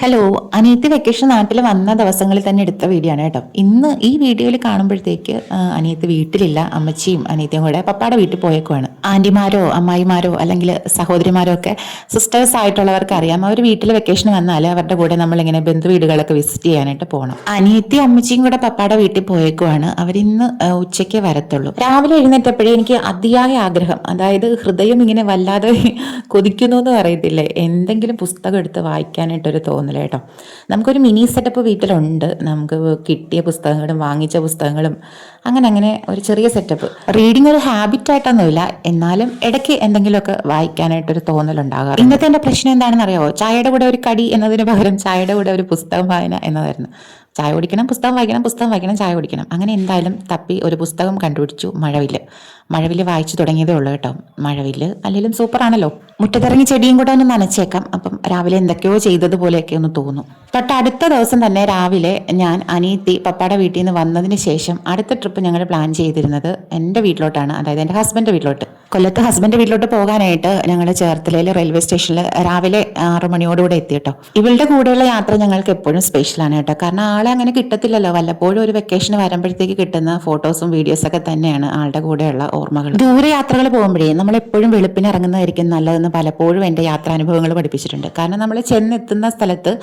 Hello, അനിയത്തി vacation നാട്ടിൽ വന്ന ദിവസങ്ങളിൽ തന്നെ എടുത്ത വീഡിയോ ആണ് കേട്ടോ. ഇന്ന് ഈ വീഡിയോയിൽ കാണുമ്പോഴത്തേക്ക് അനിയത്തി വീട്ടിലില്ല. അമ്മച്ചിയും അനിയത്തിയും കൂടെ പപ്പാടെ വീട്ടിൽ പോയേക്കുവാണ്. ആന്റിമാരോ അമ്മായിമാരോ അല്ലെങ്കിൽ സഹോദരിമാരോ ഒക്കെ സിസ്റ്റേഴ്സ് ആയിട്ടുള്ളവർക്ക് അറിയാം, അവർ വീട്ടിൽ വെക്കേഷൻ വന്നാൽ അവരുടെ കൂടെ നമ്മളിങ്ങനെ ബന്ധു വീടുകളൊക്കെ വിസിറ്റ് ചെയ്യാനായിട്ട് പോകണം. അനിയത്തി അമ്മച്ചിയും കൂടെ പപ്പാടെ വീട്ടിൽ പോയേക്കുവാണ്. അവരിന്ന് ഉച്ചയ്ക്ക് വരത്തുള്ളൂ. രാവിലെ എഴുന്നേറ്റപ്പോഴേ എനിക്ക് അതിയായ ആഗ്രഹം, അതായത് ഹൃദയം ഇങ്ങനെ വല്ലാതെ കൊതിക്കുന്നു എന്ന് പറയത്തില്ലേ, എന്തെങ്കിലും പുസ്തകം എടുത്ത് വായിക്കാനായിട്ടൊരു തോന്നൽ കേട്ടോ. നമുക്കൊരു മിനി സെറ്റപ്പ് വീട്ടിലുണ്ട്. നമുക്ക് കിട്ടിയ പുസ്തകങ്ങളും വാങ്ങിച്ച പുസ്തകങ്ങളും അങ്ങനെ ഒരു ചെറിയ സെറ്റപ്പ്. റീഡിങ് ഒരു ഹാബിറ്റ് ആയിട്ടൊന്നുമില്ല, എന്നാലും ഇടയ്ക്ക് എന്തെങ്കിലുമൊക്കെ വായിക്കാനായിട്ടൊരു തോന്നലുണ്ടാകാറ്. ഇന്നത്തെ എൻ്റെ പ്രശ്നം എന്താണെന്ന് അറിയാമോ? ചായയുടെ കൂടെ ഒരു കടി എന്നതിന് പകരം ചായയുടെ കൂടെ ഒരു പുസ്തകം വായന എന്നതായിരുന്നു. ചായ കുടിക്കണം, പുസ്തകം വായിക്കണം, പുസ്തകം വായിക്കണം, ചായ കുടിക്കണം. അങ്ങനെ എന്തായാലും തപ്പി ഒരു പുസ്തകം കണ്ടുപിടിച്ചു. മഴവില് വായിച്ചു തുടങ്ങിയതേ ഉള്ളൂ കേട്ടോ. മഴവില് അല്ലെങ്കിലും സൂപ്പറാണല്ലോ. മുറ്റത്തിറങ്ങി ചെടിയും കൂടെ ഒന്ന് നനച്ചേക്കാം. അപ്പം രാവിലെ എന്തൊക്കെയോ ചെയ്തതുപോലെയൊക്കെ ഒന്ന് തോന്നും. തൊട്ടടുത്ത ദിവസം തന്നെ രാവിലെ ഞാൻ അനിയത്തി പപ്പാടെ വീട്ടിൽ നിന്ന് വന്നതിന് ശേഷം അടുത്ത ട്രിപ്പ് ഞങ്ങൾ പ്ലാൻ ചെയ്തിരുന്നത് എൻ്റെ വീട്ടിലോട്ടാണ്, അതായത് എൻ്റെ ഹസ്ബൻഡ് വീട്ടിലോട്ട്. കൊല്ലത്ത് ഹസ്ബൻഡ് വീട്ടിലോട്ട് പോകാനായിട്ട് ഞങ്ങൾ ചേർത്തലയിൽ റെയിൽവേ സ്റ്റേഷനിൽ രാവിലെ 6 മണിയോടുകൂടെ എത്തി കേട്ടോ. ഇവളുടെ കൂടെയുള്ള യാത്ര ഞങ്ങൾക്ക് എപ്പോഴും സ്പെഷ്യലാണ് കേട്ടോ. കാരണം ആളെ അങ്ങനെ കിട്ടത്തില്ലല്ലോ. വല്ലപ്പോഴും ഒരു വെക്കേഷന് വരുമ്പോഴത്തേക്ക് കിട്ടുന്ന ഫോട്ടോസും വീഡിയോസൊക്കെ തന്നെയാണ് ആളുടെ കൂടെയുള്ള ഓർമ്മകൾ. ദൂരെ യാത്രകൾ പോകുമ്പോഴേ നമ്മൾ എപ്പോഴും വെളുപ്പിന് ഇറങ്ങുന്നതായിരിക്കും നല്ലതെന്ന് പലപ്പോഴും എൻ്റെ യാത്രാനുഭവങ്ങൾ പഠിപ്പിച്ചിട്ടുണ്ട്. കാരണം നമ്മൾ ചെന്നെത്തുന്ന സ്ഥലത്ത്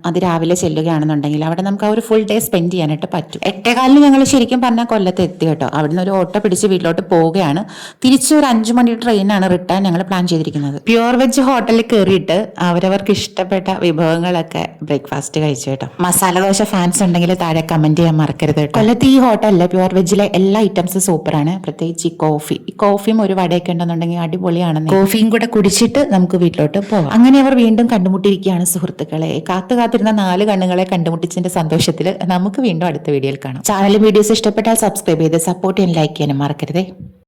അത് രാവിലെ ചെല്ലുകയാണെന്നുണ്ടെങ്കിൽ അവിടെ നമുക്ക് ആ ഒരു ഫുൾ ഡേ സ്പെൻഡ് ചെയ്യാനായിട്ട് പറ്റും. 8:15 ഞങ്ങൾ ശരിക്കും പറഞ്ഞാൽ കൊല്ലത്ത് എത്തി കേട്ടോ. അവിടുന്ന് ഒരു ഓട്ടോ പിടിച്ച് വീട്ടിലോട്ട് പോവുകയാണ്. തിരിച്ച് ഒരു 5 മണി ട്രെയിനാണ് റിട്ടേൺ ഞങ്ങൾ പ്ലാൻ ചെയ്തിരിക്കുന്നത്. പ്യുവർ വെജ് ഹോട്ടലിൽ കയറിയിട്ട് അവരവർക്ക് ഇഷ്ടപ്പെട്ട വിഭവങ്ങളൊക്കെ ബ്രേക്ക്ഫാസ്റ്റ് കഴിച്ചു കേട്ടോ. മസാല ദോശ ഫാൻസ് ഉണ്ടെങ്കിൽ താഴെ കമന്റ് ചെയ്യാൻ മറക്കരുത് കേട്ടോ. കൊല്ലത്ത് ഈ ഹോട്ടലിലെ പ്യുവർ വെജിലെ എല്ലാ ഐറ്റംസും സൂപ്പറാണ്. പ്രത്യേകിച്ച് ഈ കോഫിയും ഒരു വടയൊക്കെ ഉണ്ടെന്നുണ്ടെങ്കിൽ അടിപൊളിയാണെന്ന്. കോഫിയും കൂടെ കുടിച്ചിട്ട് നമുക്ക് വീട്ടിലോട്ട് പോവാം. അങ്ങനെ അവർ വീണ്ടും കണ്ടുമുട്ടിയിരിക്കുകയാണ് സുഹൃത്തുക്കളെ. കാത്തിരുന്ന 4 കണ്ണുകളെ കണ്ടുമുട്ടിച്ചതിന്റെ സന്തോഷത്തിൽ നമുക്ക് വീണ്ടും അടുത്ത വീഡിയോയിൽ കാണാം. ചാനലും വീഡിയോസ് ഇഷ്ടപ്പെട്ടാൽ സബ്സ്ക്രൈബ് ചെയ്ത് സപ്പോർട്ട് ചെയ്യാൻ, ലൈക്ക് ചെയ്യാനും മറക്കരുതേ.